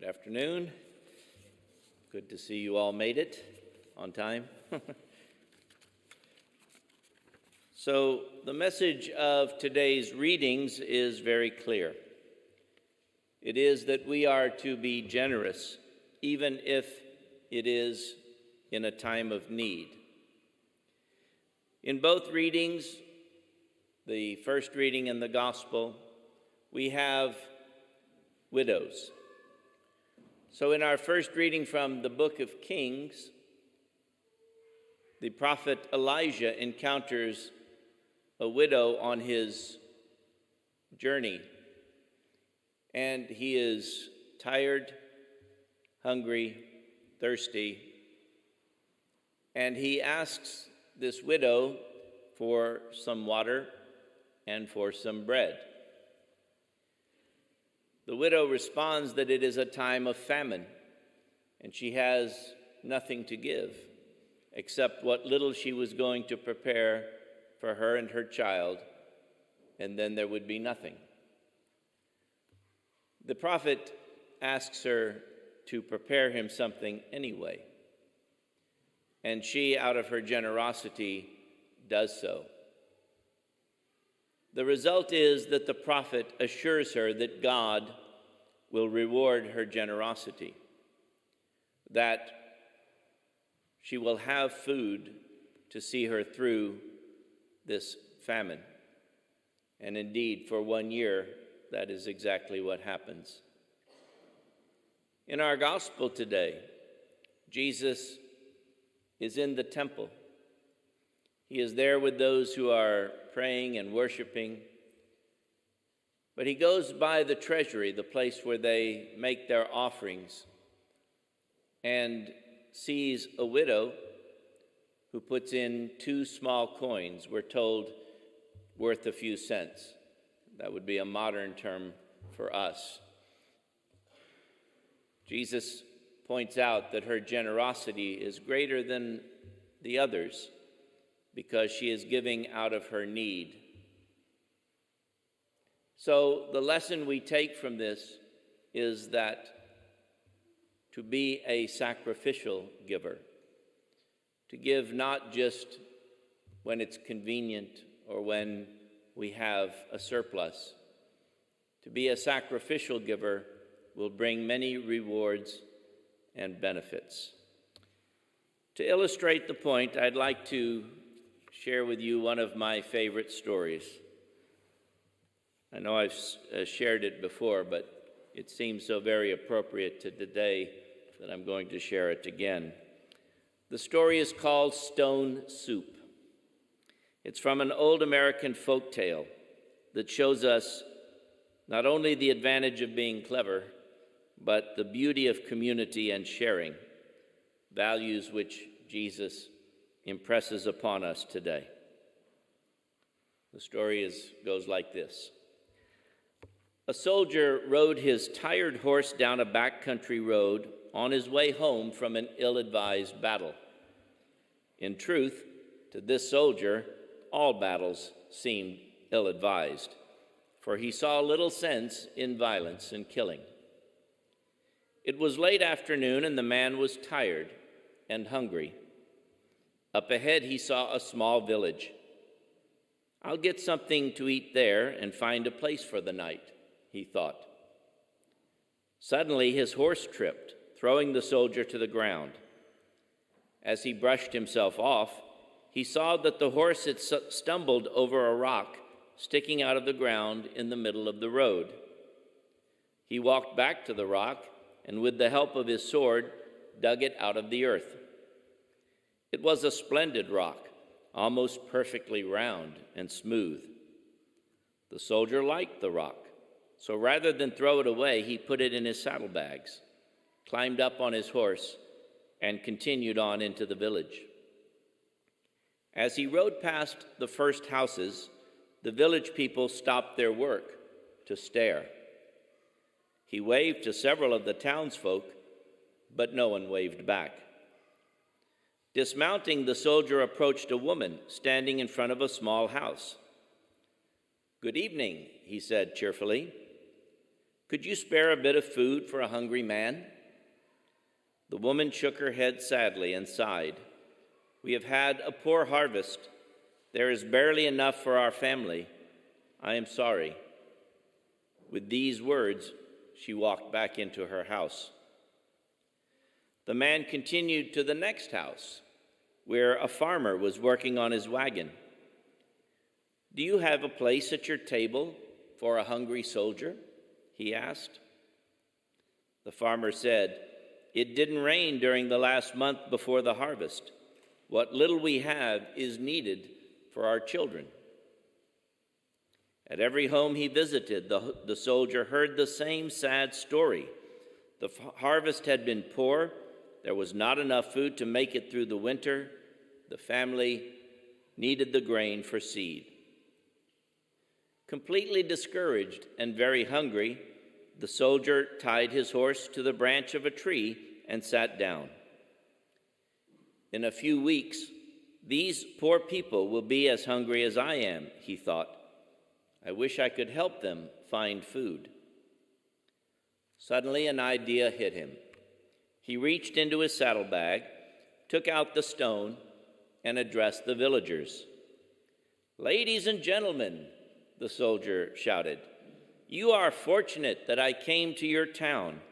Good afternoon. Good to see you all made it on time. So the message of today's readings is very clear. It is that we are to be generous, even if it is in a time of need. In both readings, the first reading and the gospel, we have widows. So in our first reading from the book of Kings, the prophet Elijah encounters a widow on his journey, and he is tired, hungry, thirsty, and he asks this widow for some water and for some bread. The widow responds that it is a time of famine, and she has nothing to give except what little she was going to prepare for her and her child, and then there would be nothing. The prophet asks her to prepare him something anyway, and she, out of her generosity, does so. The result is that the prophet assures her that God will reward her generosity, that she will have food to see her through this famine. And indeed, for 1 year, that is exactly what happens. In our gospel today, Jesus is in the temple. He is there with those who are praying and worshiping. But he goes by the treasury, the place where they make their offerings, and sees a widow who puts in 2 small coins, we're told, worth a few cents. That would be a modern term for us. Jesus points out that her generosity is greater than the others because she is giving out of her need. So the lesson we take from this is that to be a sacrificial giver, to give not just when it's convenient or when we have a surplus. To be a sacrificial giver will bring many rewards and benefits. To illustrate the point, I'd like to share with you one of my favorite stories. I know I've shared it before, but it seems so very appropriate to today that I'm going to share it again. The story is called Stone Soup. It's from an old American folk tale that shows us not only the advantage of being clever, but the beauty of community and sharing, values which Jesus impresses upon us today. The story goes like this. A soldier rode his tired horse down a backcountry road on his way home from an ill-advised battle. In truth, to this soldier, all battles seemed ill-advised, for he saw little sense in violence and killing. It was late afternoon, and the man was tired and hungry. Up ahead, he saw a small village. "I'll get something to eat there and find a place for the night," he thought. Suddenly, his horse tripped, throwing the soldier to the ground. As he brushed himself off, he saw that the horse had stumbled over a rock sticking out of the ground in the middle of the road. He walked back to the rock and, with the help of his sword, dug it out of the earth. It was a splendid rock, almost perfectly round and smooth. The soldier liked the rock, so rather than throw it away, he put it in his saddlebags, climbed up on his horse, and continued on into the village. As he rode past the first houses, the village people stopped their work to stare. He waved to several of the townsfolk, but no one waved back. Dismounting, the soldier approached a woman standing in front of a small house. "Good evening," he said cheerfully. Could you spare a bit of food for a hungry man?" The woman shook her head sadly and sighed. "We have had a poor harvest. There is barely enough for our family. I am sorry." With these words, she walked back into her house. The man continued to the next house, where a farmer was working on his wagon. "Do you have a place at your table for a hungry soldier?" he asked. The farmer said, "It didn't rain during the last month before the harvest. What little we have is needed for our children." At every home he visited, the soldier heard the same sad story. The harvest had been poor. There was not enough food to make it through the winter. The family needed the grain for seed. Completely discouraged and very hungry, the soldier tied his horse to the branch of a tree and sat down. "In a few weeks, these poor people will be as hungry as I am," he thought. "I wish I could help them find food." Suddenly, an idea hit him. He reached into his saddlebag, took out the stone, and addressed the villagers. "Ladies and gentlemen," the soldier shouted, "you are fortunate that I came to your town.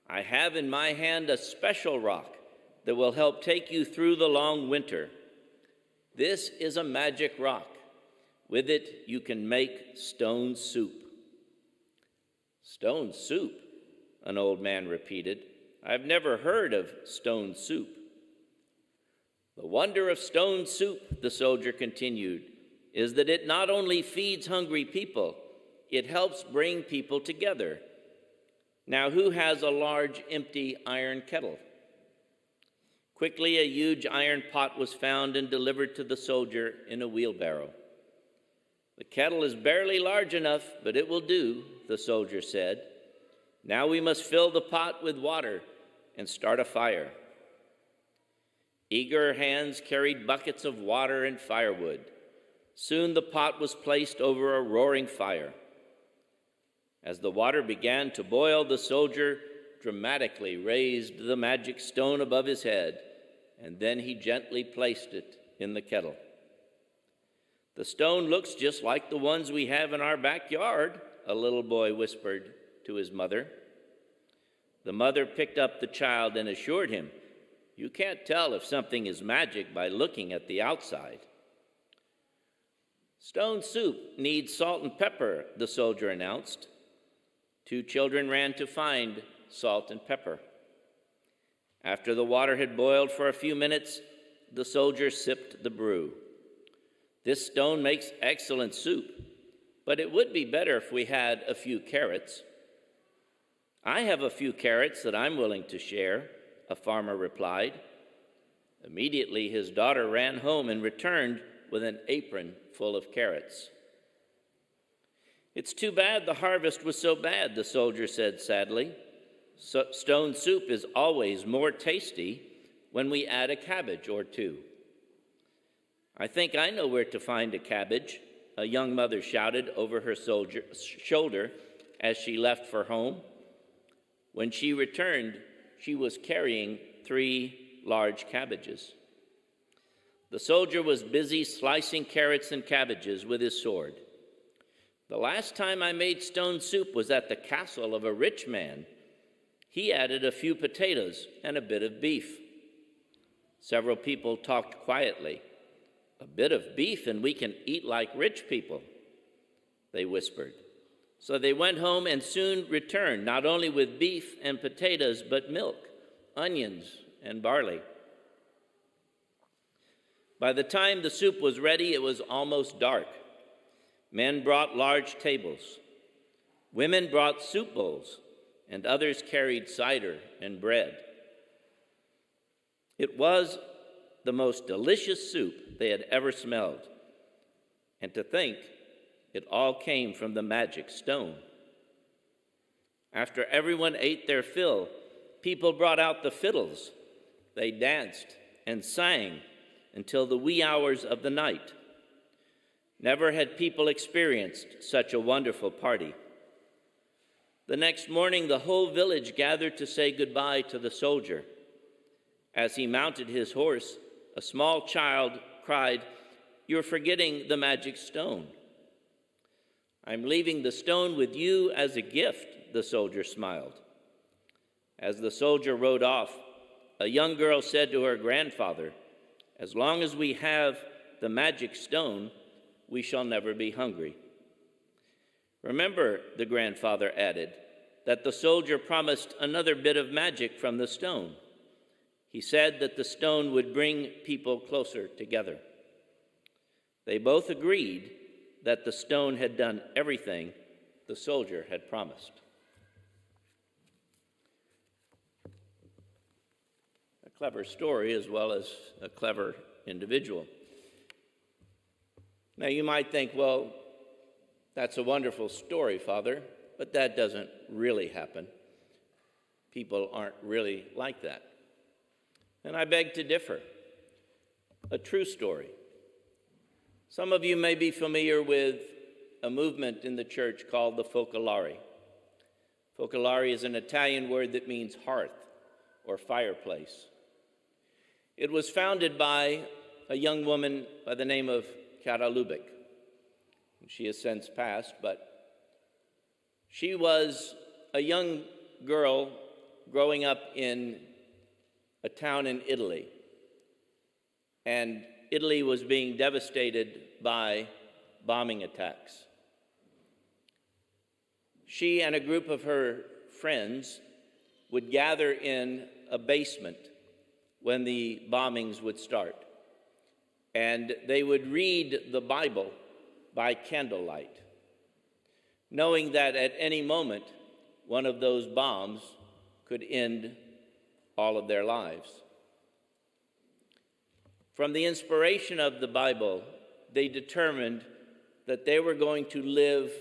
I have in my hand a special rock that will help take you through the long winter. This is a magic rock. With it, you can make stone soup." "Stone soup?" an old man repeated. "I've never heard of stone soup." "The wonder of stone soup," the soldier continued, "is that it not only feeds hungry people, it helps bring people together. Now, who has a large empty iron kettle?" Quickly, a huge iron pot was found and delivered to the soldier in a wheelbarrow. "The kettle is barely large enough, but it will do," the soldier said. "Now we must fill the pot with water and start a fire." Eager hands carried buckets of water and firewood. Soon the pot was placed over a roaring fire. As the water began to boil, the soldier dramatically raised the magic stone above his head, and then he gently placed it in the kettle. "The stone looks just like the ones we have in our backyard," a little boy whispered to his mother. The mother picked up the child and assured him, "You can't tell if something is magic by looking at the outside." "Stone soup needs salt and pepper," the soldier announced. Two children ran to find salt and pepper. After the water had boiled for a few minutes, the soldier sipped the brew. "This stone makes excellent soup, but it would be better if we had a few carrots." "I have a few carrots that I'm willing to share," a farmer replied. Immediately, his daughter ran home and returned with an apron full of carrots. "It's too bad the harvest was so bad," the soldier said sadly. "Stone soup is always more tasty when we add a cabbage or two." "I think I know where to find a cabbage," a young mother shouted over her shoulder as she left for home. When she returned, she was carrying 3 large cabbages. The soldier was busy slicing carrots and cabbages with his sword. "The last time I made stone soup was at the castle of a rich man. He added a few potatoes and a bit of beef." Several people talked quietly. "A bit of beef and we can eat like rich people," they whispered. So they went home and soon returned, not only with beef and potatoes, but milk, onions, and barley. By the time the soup was ready, it was almost dark. Men brought large tables. Women brought soup bowls, and others carried cider and bread. It was the most delicious soup they had ever smelled. And to think, it all came from the magic stone. After everyone ate their fill, people brought out the fiddles. They danced and sang until the wee hours of the night. Never had people experienced such a wonderful party. The next morning, the whole village gathered to say goodbye to the soldier. As he mounted his horse, a small child cried, "You're forgetting the magic stone." "I'm leaving the stone with you as a gift," the soldier smiled. As the soldier rode off, a young girl said to her grandfather, "As long as we have the magic stone, we shall never be hungry." "Remember," the grandfather added, "that the soldier promised another bit of magic from the stone. He said that the stone would bring people closer together." They both agreed that the stone had done everything the soldier had promised. A clever story as well as a clever individual. Now you might think, well, that's a wonderful story, Father, but that doesn't really happen. People aren't really like that. And I beg to differ. A true story. Some of you may be familiar with a movement in the church called the Focolari. Focolari is an Italian word that means hearth or fireplace. It was founded by a young woman by the name of Kara Lubick. She has since passed, but she was a young girl growing up in a town in Italy. And Italy was being devastated by bombing attacks. She and a group of her friends would gather in a basement when the bombings would start. And they would read the Bible by candlelight, knowing that at any moment, one of those bombs could end all of their lives. From the inspiration of the Bible, they determined that they were going to live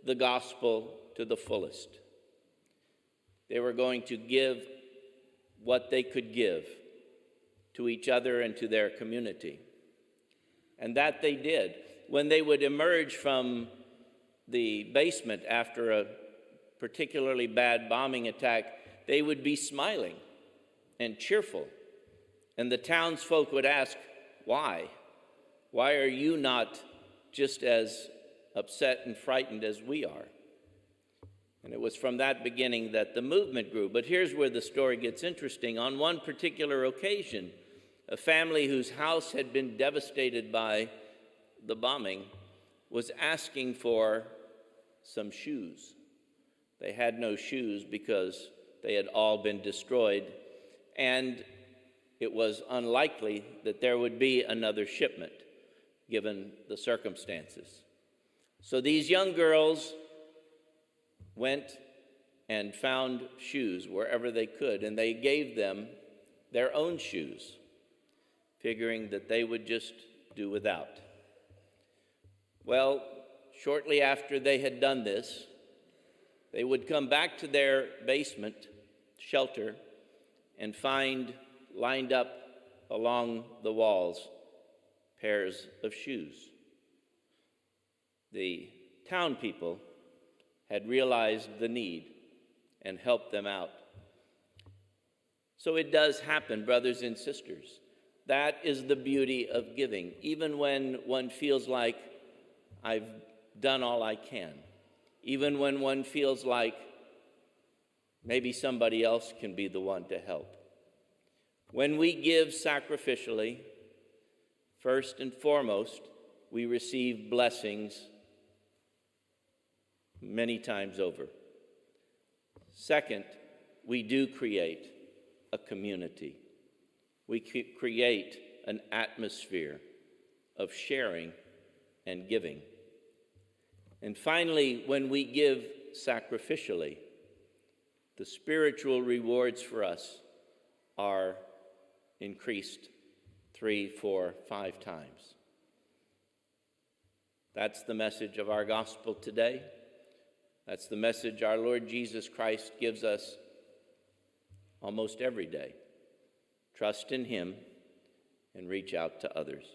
the gospel to the fullest. They were going to give what they could give to each other and to their community. And that they did. When they would emerge from the basement after a particularly bad bombing attack, they would be smiling and cheerful. And the townsfolk would ask, why? Why are you not just as upset and frightened as we are? And it was from that beginning that the movement grew. But here's where the story gets interesting. On one particular occasion, a family whose house had been devastated by the bombing was asking for some shoes. They had no shoes because they had all been destroyed, and it was unlikely that there would be another shipment given the circumstances. So these young girls went and found shoes wherever they could, and they gave them their own shoes, figuring that they would just do without. Well, shortly after they had done this, they would come back to their basement shelter and find lined up along the walls pairs of shoes. The town people had realized the need and helped them out. So it does happen, brothers and sisters. That is the beauty of giving, even when one feels like I've done all I can, even when one feels like maybe somebody else can be the one to help. When we give sacrificially, first and foremost, we receive blessings many times over. Second, we do create a community. We create an atmosphere of sharing and giving. And finally, when we give sacrificially, the spiritual rewards for us are increased 3, 4, 5 times. That's the message of our gospel today. That's the message our Lord Jesus Christ gives us almost every day. Trust in Him and reach out to others.